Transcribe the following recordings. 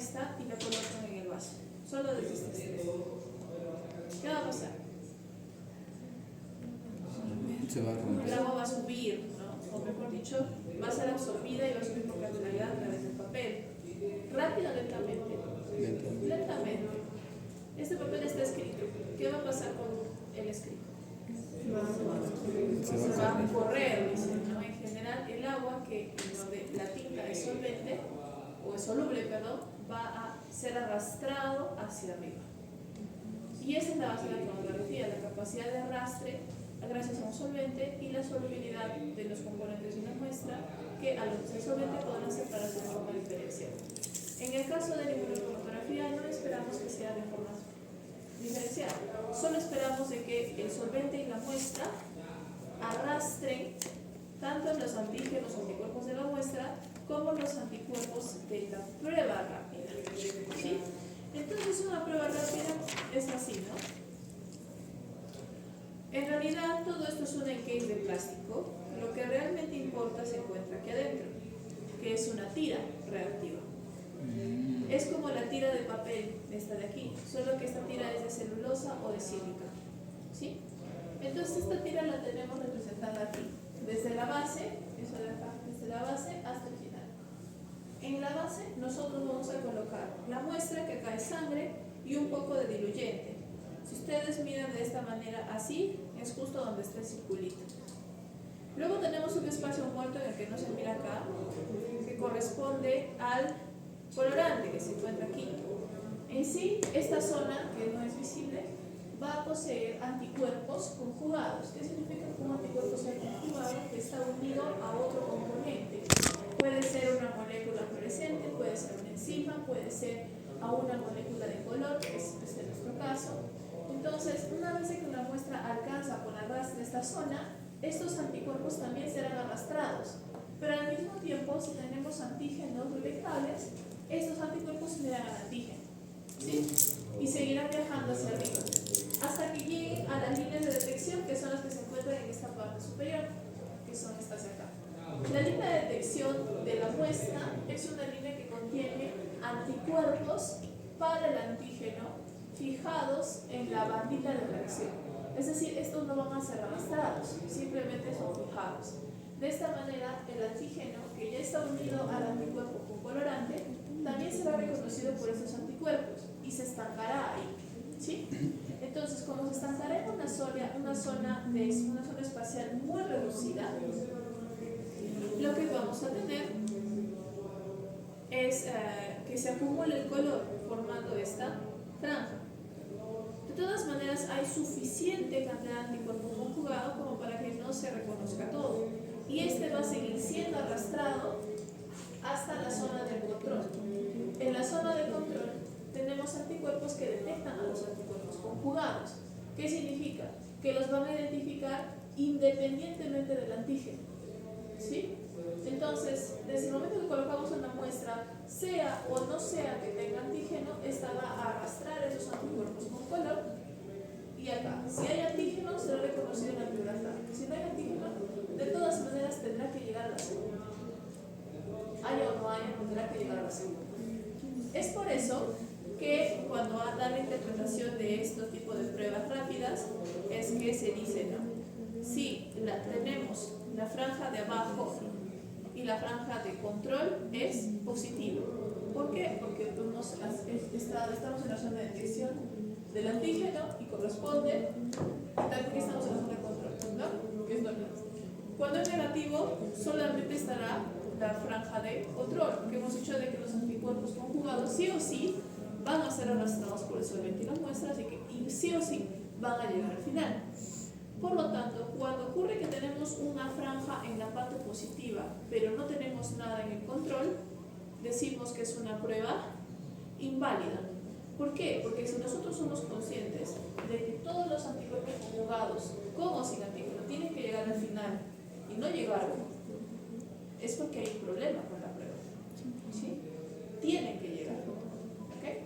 esta y la colocan en el vaso. Solo desde este extremo. ¿Qué va a pasar? Se va a romper. El agua va a subir, ¿no? O mejor dicho, va a ser absorbida y va a subir por gradualidad a través del papel. Rápido o lentamente. Lentamente. Este papel está escrito. ¿Qué va a pasar con el escrito? Se va a correr, dicen, ¿no? En general, el agua que la tinta es solvente, o es soluble, perdón, va a ser arrastrado hacia arriba. Y esa es la base de la cromatografía, la capacidad de arrastre gracias a un solvente y la solubilidad de los componentes de una muestra que al ser solvente podrán separarse de forma diferencial. En el caso de la inmunocromatografía no esperamos que sea de forma diferencial, solo esperamos de que el solvente y la muestra arrastren tanto los antígenos o anticuerpos de la muestra como los anticuerpos de la prueba rápida. ¿Sí? Entonces una prueba rápida es así, ¿no? En realidad todo esto es un encase de plástico. Lo que realmente importa se encuentra aquí adentro, que es una tira reactiva. Es como la tira de papel, esta de aquí, solo que esta tira es de celulosa o de sílica. ¿Sí? Entonces esta tira la tenemos representada aquí, desde la base, eso de acá, desde la base hasta el final. En la base nosotros vamos a colocar la muestra, que acá es sangre, y un poco de diluyente. Si ustedes miran de esta manera así, es justo donde está el circulito. Luego tenemos un espacio muerto en el que no se mira acá, que corresponde al colorante que se encuentra aquí. En sí, esta zona, que no es visible, va a poseer anticuerpos conjugados. ¿Qué significa que un anticuerpo sea conjugado? Que está unido a otro componente. Puede ser una molécula fluorescente, puede ser una enzima, puede ser a una molécula de color, que es este nuestro caso. Entonces, una vez que una muestra alcanza por arrastre esta zona, estos anticuerpos también serán arrastrados. Pero al mismo tiempo, si tenemos antígenos detectables, estos anticuerpos generan al antígeno, ¿sí? Y seguirán viajando hacia arriba, hasta que lleguen a las líneas de detección, que son las que se encuentran en esta parte superior, que son estas de acá. La línea de detección de la muestra es una línea que contiene anticuerpos para el antígeno fijados en la bandita de reacción. Es decir, estos no van a ser arrastrados, simplemente son fijados. De esta manera, el antígeno que ya está unido al anticuerpo con colorante también será reconocido por esos anticuerpos y se estancará ahí, ¿sí? Entonces, como se estancará en una zona espacial muy reducida, lo que vamos a tener es que se acumule el color formando esta franja. De todas maneras, hay suficiente cantidad de anticuerpo conjugado como para que no se reconozca todo. Y este va a seguir siendo arrastrado hasta la zona del control. En la zona de control tenemos anticuerpos que detectan a los anticuerpos conjugados. ¿Qué significa? Que los van a identificar independientemente del antígeno. ¿Sí? Entonces, desde el momento que colocamos una muestra, sea o no sea que tenga antígeno, esta va a arrastrar esos anticuerpos con color. Y acá, si hay antígeno, será reconocido en la bibliografía. Si no hay antígeno, de todas maneras tendrá que llegar a la segunda. Haya o no haya, tendrá que llegar a la segunda. Es por eso que cuando da la interpretación de estos tipos de pruebas rápidas, es que se dice, ¿no? Si tenemos la franja de abajo y la franja de control es positiva. ¿Por qué? Porque estamos en la zona de detección del antígeno y corresponde, tal que estamos en la zona de control, ¿no? Que es normal. Cuando es negativo, solamente estará la franja de control, porque hemos dicho de que los anticuerpos conjugados sí o sí van a ser arrastrados por el solvente y la muestra, así que sí o sí van a llegar al final. Por lo tanto, cuando ocurre que tenemos una franja en la parte positiva, pero no tenemos nada en el control, decimos que es una prueba inválida. ¿Por qué? Porque si nosotros somos conscientes de que todos los anticuerpos conjugados, con o sin antígeno, tienen que llegar al final y no llegaron, es porque hay un problema con la prueba. ¿Sí? Tienen que llegar. ¿Okay?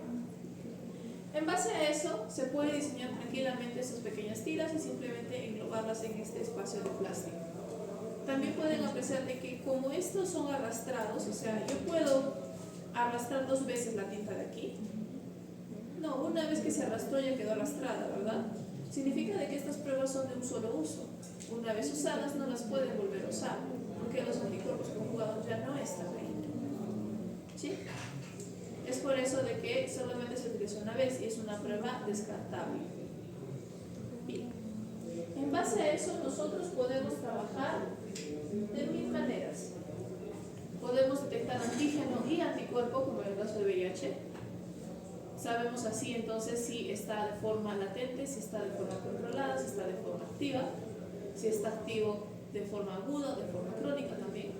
En base a eso, se puede diseñar tranquilamente estas pequeñas tiras y simplemente englobarlas en este espacio de plástico. También pueden apreciar de que como estos son arrastrados, o sea, yo puedo arrastrar 2 veces la tinta de aquí. No, una vez que se arrastró ya quedó arrastrada, ¿verdad? Significa de que estas pruebas son de un solo uso. Una vez usadas no las pueden volver a usar, porque los anticuerpos conjugados ya no están ahí. ¿Sí? Es por eso de que solamente se utiliza una vez y es una prueba descartable. Bien. En base a eso nosotros podemos trabajar de 1000 maneras. Podemos detectar antígeno y anticuerpo, como en el caso de VIH. Sabemos así entonces si está de forma latente, si está de forma controlada, si está de forma activa, si está activo de forma aguda o de forma crónica también.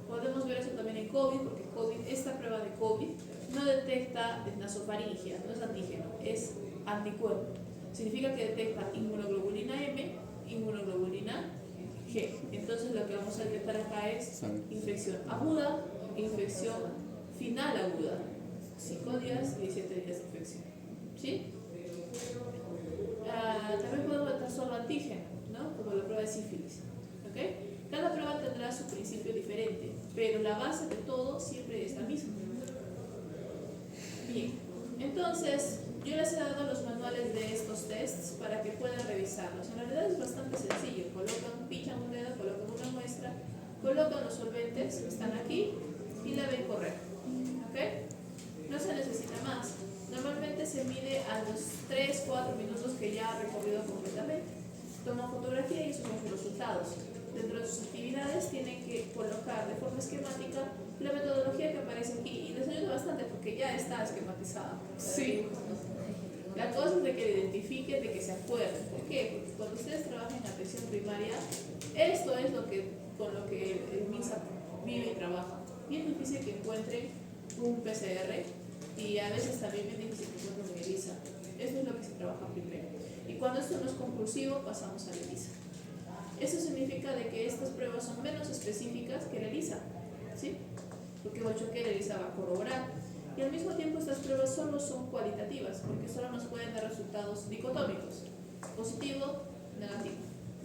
Podemos ver eso también en COVID, porque esta prueba de COVID no detecta nasofaringia, no es antígeno, es anticuerpo. Significa que detecta inmunoglobulina M, inmunoglobulina G. Entonces lo que vamos a detectar acá es infección aguda, infección final aguda. 5 días y 7 días de infección. ¿Sí? También podemos detectar solo antígeno, ¿no? Como la prueba de sífilis. ¿Ok? Cada prueba tendrá su principio diferente, pero la base de todo siempre es la misma. Bien, entonces yo les he dado los manuales de estos tests para que puedan revisarlos. En realidad es bastante sencillo. Pinchan un dedo, colocan una muestra, colocan los solventes que están aquí y la ven correr. ¿Ok? No se necesita más. Normalmente se mide a los 3-4 minutos que ya ha recorrido completamente. Toma fotografía y suben sus resultados. Dentro de sus actividades tienen que colocar de forma esquemática la metodología que aparece aquí y les ayuda bastante porque ya está esquematizada. Sí. La cosa es de que lo identifiquen, de que se acuerden. ¿Por qué? Porque cuando ustedes trabajan en atención primaria, esto es con lo que el MINSA vive y trabaja. Bien difícil que encuentren un PCR y a veces también bien difícil que encuentren un ELISA. Esto es lo que se trabaja primero. Y cuando esto no es conclusivo, pasamos al ELISA. Eso significa de que estas pruebas son menos específicas que el ELISA, ¿sí? Porque el ELISA va a corroborar. Y al mismo tiempo estas pruebas solo son cualitativas, porque solo nos pueden dar resultados dicotómicos, positivo, negativo,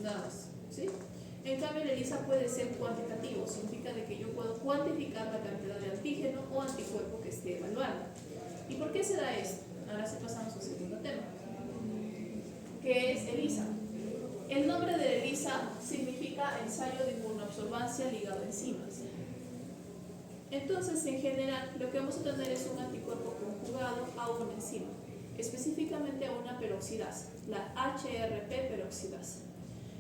nada más, ¿sí? En cambio el ELISA puede ser cuantitativo, significa de que yo puedo cuantificar la cantidad de antígeno o anticuerpo que esté evaluando. ¿Y por qué se da esto? Ahora sí pasamos al segundo tema, que es ELISA. El nombre de ELISA significa ensayo de inmunoabsorbancia ligado a enzimas. Entonces, en general, lo que vamos a tener es un anticuerpo conjugado a una enzima, específicamente a una peroxidasa, la HRP peroxidasa.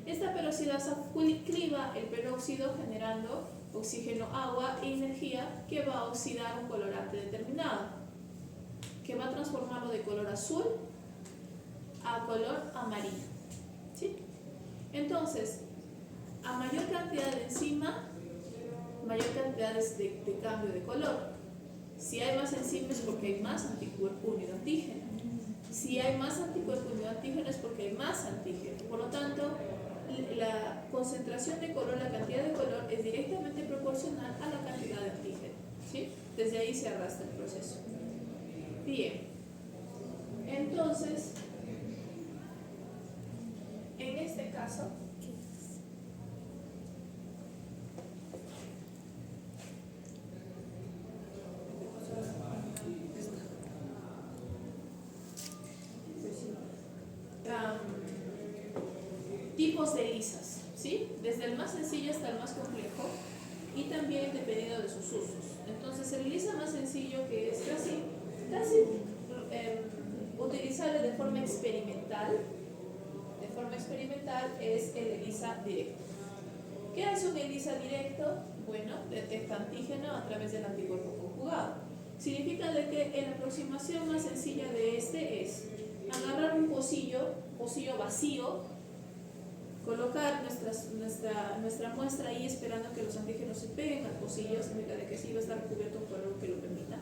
Esta peroxidasa cliva el peróxido generando oxígeno, agua e energía que va a oxidar un colorante determinado, que va a transformarlo de color azul a color amarillo. ¿Sí? Entonces, a mayor cantidad de enzima, mayor cantidad de cambio de color. Si hay más enzima es porque hay más anticuerpo unido antígeno. Si hay más anticuerpo unido antígeno es porque hay más antígeno. Por lo tanto, la concentración de color, la cantidad de color es directamente proporcional a la cantidad de antígeno. ¿Sí? Desde ahí se arrastra el proceso. Bien. Entonces, en este caso, tipos de ELISAs, ¿sí? Desde el más sencillo hasta el más complejo y también dependiendo de sus usos. Entonces el ELISA más sencillo, que es casi utilizable de forma experimental, es el ELISA directo. ¿Qué hace un ELISA directo? Bueno, detecta antígeno a través del anticuerpo conjugado. Significa de que la aproximación más sencilla de este es agarrar un pocillo vacío, colocar nuestra muestra ahí esperando que los antígenos se peguen al pocillo, significa de que sí va a estar cubierto un color que lo permita,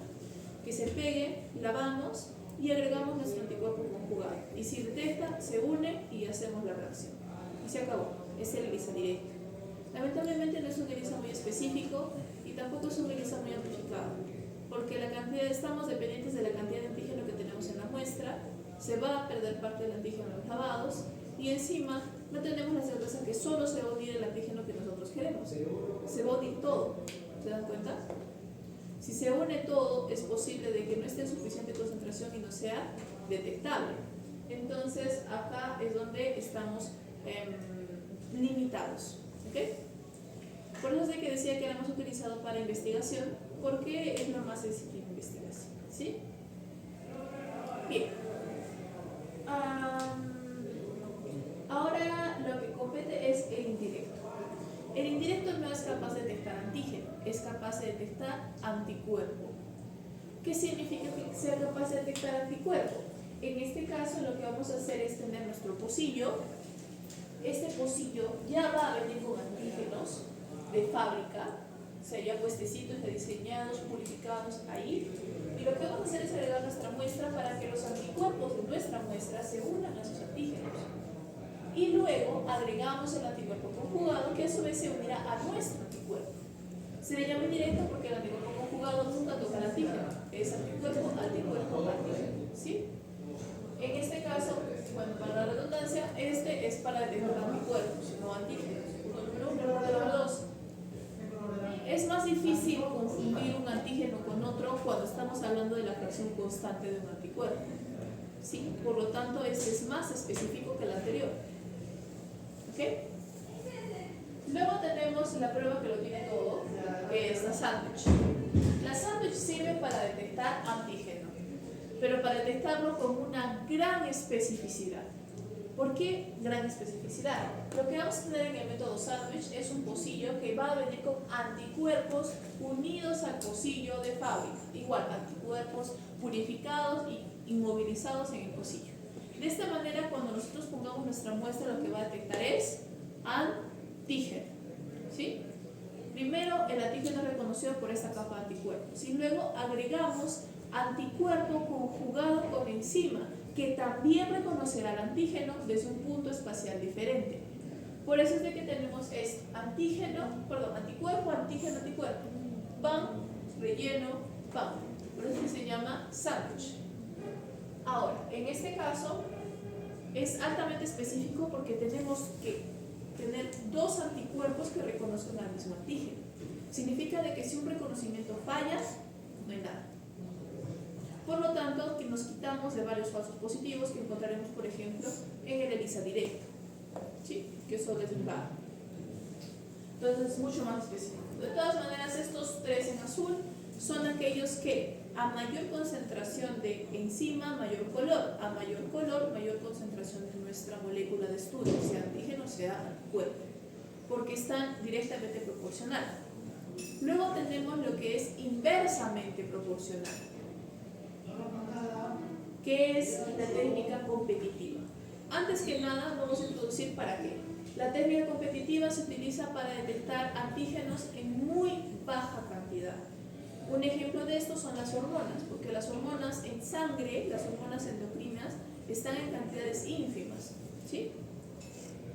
que se pegue, lavamos y agregamos nuestro anticuerpo conjugado. Y si detecta, se une y hacemos la reacción. Y se acabó. Es el ELISA directo. Lamentablemente no es un ELISA muy específico y tampoco es un ELISA muy amplificado, porque estamos dependientes de la cantidad de antígeno que tenemos en la muestra, se va a perder parte del antígeno en los lavados y encima no tenemos la certeza que solo se va a unir el antígeno que nosotros queremos. Se va a unir todo. ¿Se dan cuenta? Si se une todo, es posible de que no esté en suficiente concentración y no sea detectable. Entonces, acá es donde estamos limitados. ¿Okay? Por eso es de que decía que era más utilizado para investigación, porque es lo más sencillo en investigación. ¿Sí? Bien. Ahora lo que compete es el indirecto. El indirecto no es capaz de detectar antígeno, es capaz de detectar anticuerpo. ¿Qué significa que sea capaz de detectar anticuerpo? En este caso lo que vamos a hacer es tener nuestro pocillo. Este pocillo ya va a venir con antígenos de fábrica, o sea, ya puestecitos, ya diseñados, purificados ahí. Y lo que vamos a hacer es agregar nuestra muestra para que los anticuerpos de nuestra muestra se unan a sus antígenos. Y luego agregamos el anticuerpo conjugado, que a su vez se unirá a nuestro anticuerpo. Se le llama indirecto porque el anticuerpo conjugado nunca toca el antígeno, es anticuerpo, anticuerpo, antígeno. ¿Sí? En este caso, bueno, para la redundancia, este es para detectar anticuerpos, no antígenos. Punto número 2. Es más difícil confundir un antígeno con otro cuando estamos hablando de la fracción constante de un anticuerpo. ¿Sí? Por lo tanto, este es más específico que el anterior. ¿Ok? Luego tenemos la prueba que lo tiene todo, que es la sándwich. La sándwich sirve para detectar antígeno, pero para detectarlo con una gran especificidad. ¿Por qué gran especificidad? Lo que vamos a tener en el método sándwich es un pocillo que va a venir con anticuerpos unidos al pocillo de fábrica. Igual, anticuerpos purificados y inmovilizados en el pocillo. De esta manera, cuando nosotros pongamos nuestra muestra, lo que va a detectar es antígeno. ¿Sí? Primero, el antígeno es reconocido por esta capa de anticuerpos. Y luego agregamos anticuerpo conjugado con enzima, que también reconocerá el antígeno desde un punto espacial diferente. Por eso es de que tenemos anticuerpo, antígeno, anticuerpo. Pan, relleno, pan. Por eso se llama sándwich. Ahora, en este caso es altamente específico porque tenemos que tener dos anticuerpos que reconozcan al mismo antígeno. Significa de que si un reconocimiento falla, no hay nada. Por lo tanto, que nos quitamos de varios falsos positivos que encontraremos, por ejemplo, en el ELISA directo, ¿sí? Que solo es un bar. Entonces es mucho más específico. De todas maneras, estos tres en azul son aquellos que a mayor concentración de enzima, mayor color. A mayor color, mayor concentración de nuestra molécula de estudio, sea antígeno, sea anticuerpo, porque están directamente proporcional. Luego tenemos lo que es inversamente proporcional, que es la técnica competitiva. Antes que nada, vamos a introducir para qué. La técnica competitiva se utiliza para detectar antígenos en muy baja cantidad. Un ejemplo de esto son las hormonas, porque las hormonas en sangre, las hormonas endocrinas, están en cantidades ínfimas, ¿sí?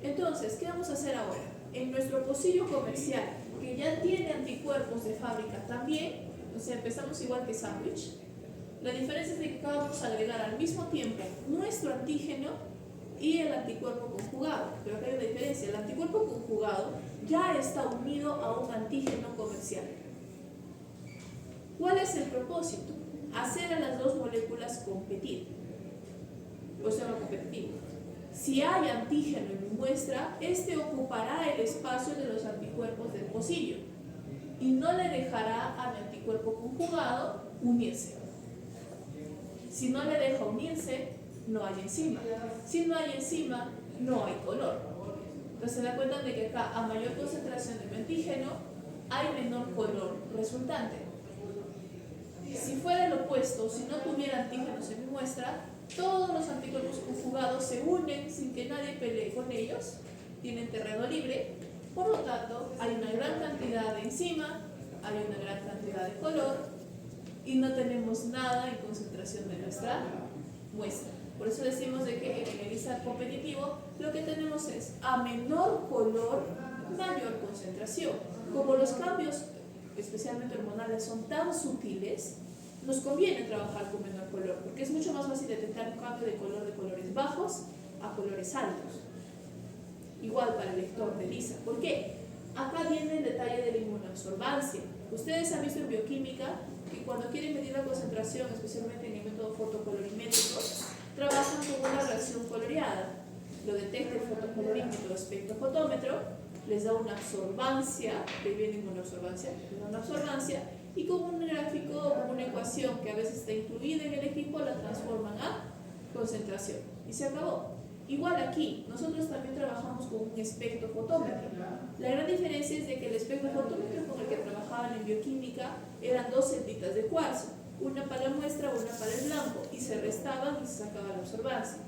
Entonces, ¿qué vamos a hacer ahora? En nuestro pocillo comercial, que ya tiene anticuerpos de fábrica también, o sea, empezamos igual que sándwich. La diferencia es de que acá vamos a agregar al mismo tiempo nuestro antígeno y el anticuerpo conjugado. Pero acá hay una diferencia. El anticuerpo conjugado ya está unido a un antígeno comercial. ¿Cuál es el propósito? Hacer a las dos moléculas competir. O sea, lo competitivo. Si hay antígeno en mi muestra, este ocupará el espacio de los anticuerpos del pocillo y no le dejará a mi anticuerpo conjugado unirse. Si no le deja unirse, no hay enzima. Si no hay enzima, no hay color. Entonces se da cuenta de que acá, a mayor concentración de mi antígeno, hay menor color resultante. Si fuera el opuesto, si no tuviera antígenos en mi muestra, todos los anticuerpos conjugados se unen sin que nadie pelee con ellos, tienen terreno libre, por lo tanto, hay una gran cantidad de enzima, hay una gran cantidad de color, y no tenemos nada en concentración de nuestra muestra. Por eso decimos de que en el ELISA competitivo lo que tenemos es a menor color, mayor concentración. Como los cambios, especialmente hormonales, son tan sutiles, nos conviene trabajar con menor color, porque es mucho más fácil detectar un cambio de colores bajos a colores altos. Igual para el lector de ELISA. ¿Por qué? Acá viene el detalle de la inmunoabsorbancia. Ustedes han visto en bioquímica que cuando quieren medir la concentración, especialmente en el método fotocolorimétrico, trabajan con una reacción coloreada. Lo detecta el fotocolorímetro espectrofotómetro, les da una absorbancia, que viene con una absorbancia, les da una absorbancia, y con un gráfico o con una ecuación que a veces está incluida en el equipo, la transforman a concentración. Y se acabó. Igual aquí, nosotros también trabajamos con un espectrofotómetro. La gran diferencia es de que el espectrofotómetro con el que trabajaban en bioquímica eran dos celditas de cuarzo, una para la muestra, una para el blanco, y se restaban y se sacaba la absorbancia.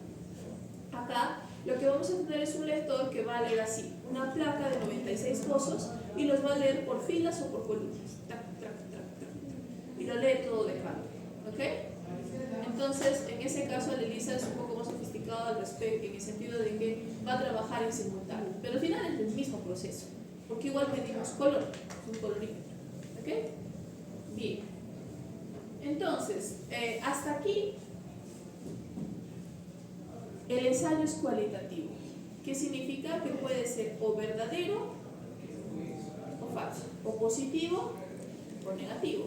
Acá lo que vamos a tener es un lector que va a leer así, una placa de 96 pozos y los va a leer por filas o por columnas. Tac, tac, tac, tac. Y lo lee todo de canto. ¿Ok? Entonces, en ese caso, el ELISA es un poco más sofisticado al respecto, en el sentido de que va a trabajar en simultáneo. Pero al final es el mismo proceso, porque igual medimos color, es un colorímetro. ¿Ok? Bien. Entonces, hasta aquí, el ensayo es cualitativo. ¿Qué significa? Que puede ser o verdadero o falso, o positivo o negativo.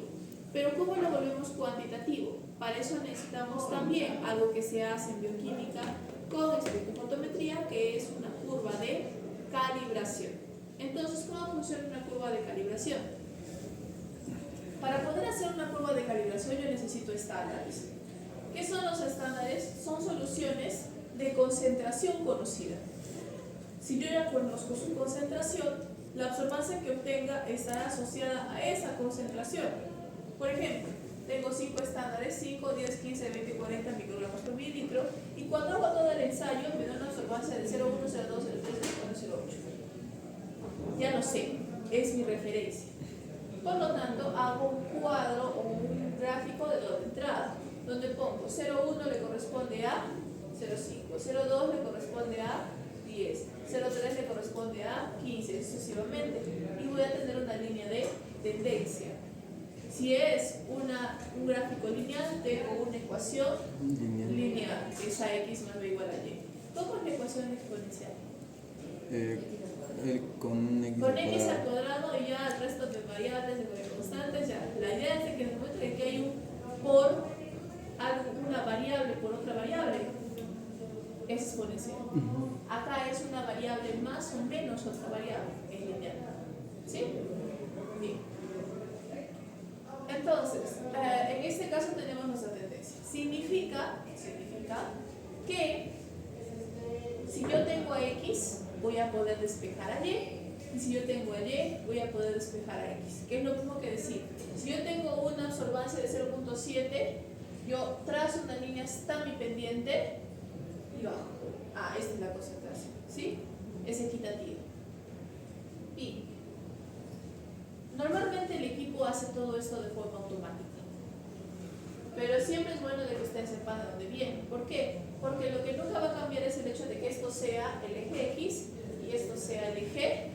Pero ¿cómo lo volvemos cuantitativo? Para eso necesitamos también algo que se hace en bioquímica con espectrofotometría, que es una curva de calibración. Entonces, ¿cómo funciona una curva de calibración? Para poder hacer una curva de calibración yo necesito estándares. ¿Qué son los estándares? Son soluciones de concentración conocida. Si yo ya conozco su concentración, la absorbancia que obtenga estará asociada a esa concentración. Por ejemplo, tengo 5 estándares, 5, 10, 15, 20, 40 microgramos por mililitro, y cuando hago todo el ensayo me da una absorbancia de 0,1, 0,2, 0,3, 0,4, 0,8. Ya lo sé, es mi referencia. Por lo tanto, hago un cuadro o un gráfico de doble entrada, donde pongo 0,1 le corresponde a 0,5, 0,2 le corresponde a 10, 0,3 le corresponde a 15, sucesivamente. Y voy a tener una línea de tendencia. Si es un gráfico lineal, tengo una ecuación lineal, que es a x más b igual a y. ¿Cómo es la ecuación exponencial? Con x al cuadrado y ya el resto de variables, de constantes, ya. La idea es de que en el momento en que hay un por una variable por otra variable, es exponencial. Acá es una variable más o menos otra variable, es lineal. ¿Sí? Bien. Entonces, en este caso tenemos nuestra tendencia. Significa que si yo tengo a x, voy a poder despejar a y, y si yo tengo a y, voy a poder despejar a x, que es lo mismo que decir, si yo tengo una absorbancia de 0,7, yo trazo una línea hasta mi pendiente y bajo. Esta es la concentración, ¿sí? Es equitativo. Y normalmente el equipo hace todo esto de forma automática, pero siempre es bueno de que ustedes sepan de dónde viene. ¿Por qué? Porque lo que nunca va a cambiar es el hecho de que esto sea el eje X y esto sea el eje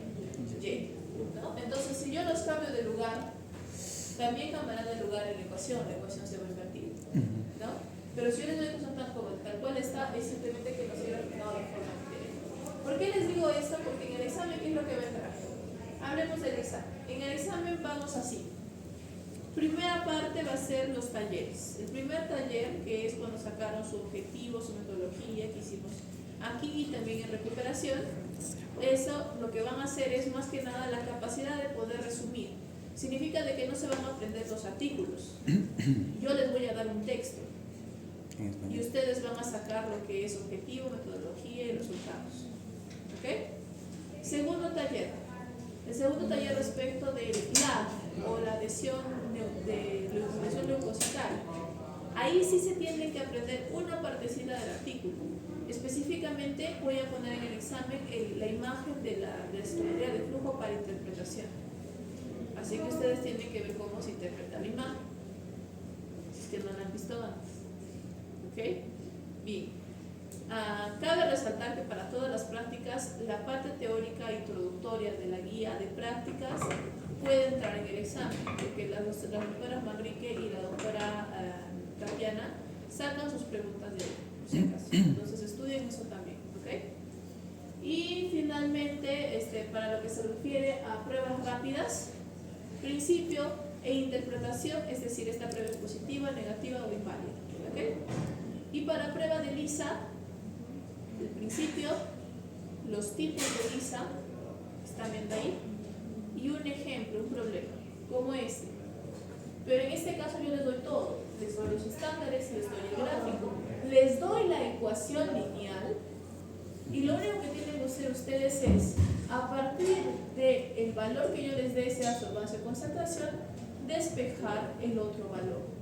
Y, ¿no? Entonces, si yo los cambio de lugar, también cambiarán de lugar en la ecuación se va a invertir, ¿no? Pero si yo les doy que son tal cual está, es simplemente que los haya ordenado de forma diferente. ¿Por qué les digo esto? Porque en el examen, ¿qué es lo que vendrá? Hablemos del examen. En el examen vamos así. Primera parte va a ser los talleres. El primer taller, que es cuando sacaron su objetivo, su metodología, que hicimos aquí y también en recuperación, eso lo que van a hacer es más que nada la capacidad de poder resumir. Significa de que no se van a aprender los artículos. Yo les voy a dar un texto y ustedes van a sacar lo que es objetivo, metodología y resultados. ¿Ok? Segundo taller. El segundo taller respecto del LAD o la adhesión de leucocitaria. Ahí sí se tiene que aprender una partecita del artículo. Específicamente voy a poner en el examen la imagen de la estructura de flujo para interpretación. Así que ustedes tienen que ver cómo se interpreta la imagen, si es que no la han visto antes. ¿Ok? Bien. Cabe resaltar que para todas las prácticas, la parte teórica introductoria de la guía de prácticas puede entrar en el examen, porque la doctora Manrique y la doctora Tatiana sacan sus preguntas de si acaso. Entonces estudien eso también. ¿Ok? Y finalmente, para lo que se refiere a pruebas rápidas, principio e interpretación, es decir, esta prueba es positiva, negativa o inválida. ¿Okay? Y para prueba de Lisa, el principio, los tipos de Lisa, están viendo ahí, y un ejemplo, un problema, como este. Pero en este caso yo les doy todo, les doy los estándares, les doy el gráfico, les doy la ecuación lineal, y lo único que tienen que hacer ustedes es, a partir del valor que yo les dé, sea solvancia o concentración, despejar el otro valor.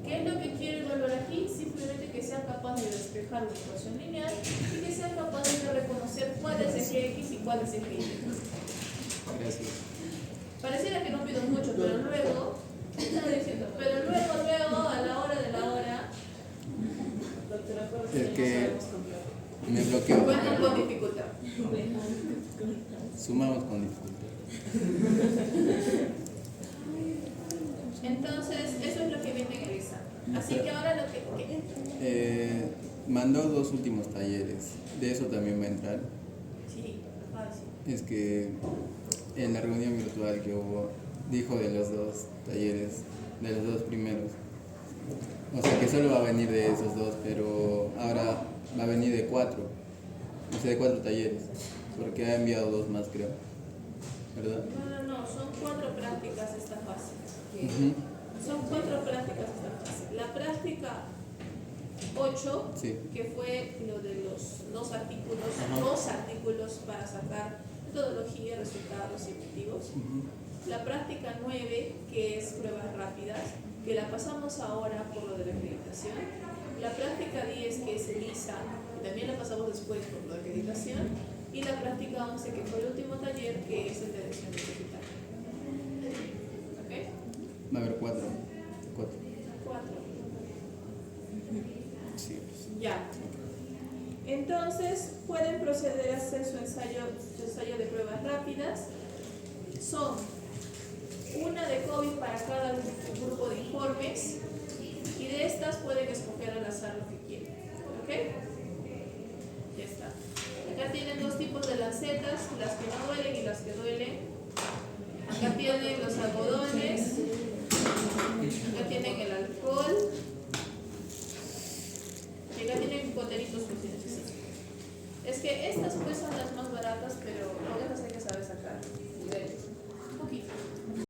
¿Qué es lo que quiero evaluar aquí? Simplemente que sean capaces de despejar una ecuación lineal y que sean capaces de reconocer cuál es eje X y cuál es eje Y. Gracias. Pareciera que no pido mucho, pero luego, estaba diciendo, pero luego, a la hora de la hora, El que me bloqueó. cuentan con dificultad. Sumamos con dificultad. Entonces, eso es lo que viene en el examen. Así que ahora lo que... Mandó 2 últimos talleres. De eso también va a entrar. Sí, sí. Es que en la reunión virtual que hubo, dijo de los 2 talleres, de los 2 primeros. O sea que solo va a venir de esos 2, pero ahora va a venir de 4. O sea, de 4 talleres. Porque ha enviado 2 más, creo. ¿Verdad? No, son 4 prácticas esta fase. Son 4 prácticas esta fase. La práctica 8, sí, que fue lo de los 2 artículos para sacar metodología, resultados y objetivos. La práctica 9, que es pruebas rápidas, que la pasamos ahora por lo de la acreditación. La práctica 10, que es ELISA, que también la pasamos después por lo de acreditación. Y la práctica 11, que fue el último taller, que es el de elección universitaria. ¿Ok? va a haber 4. 4. Sí. Ya. Entonces, pueden proceder a hacer su ensayo de pruebas rápidas. Son una de COVID para cada grupo de informes y de estas pueden escoger al azar lo que quieran. ¿Ok? Ya está. Acá tienen 2 tipos de lancetas, las que no duelen y las que duelen. Acá tienen los algodones. Acá tienen el alcohol. Y acá tienen coteritos por si necesitan. Es que estas pues son las más baratas, pero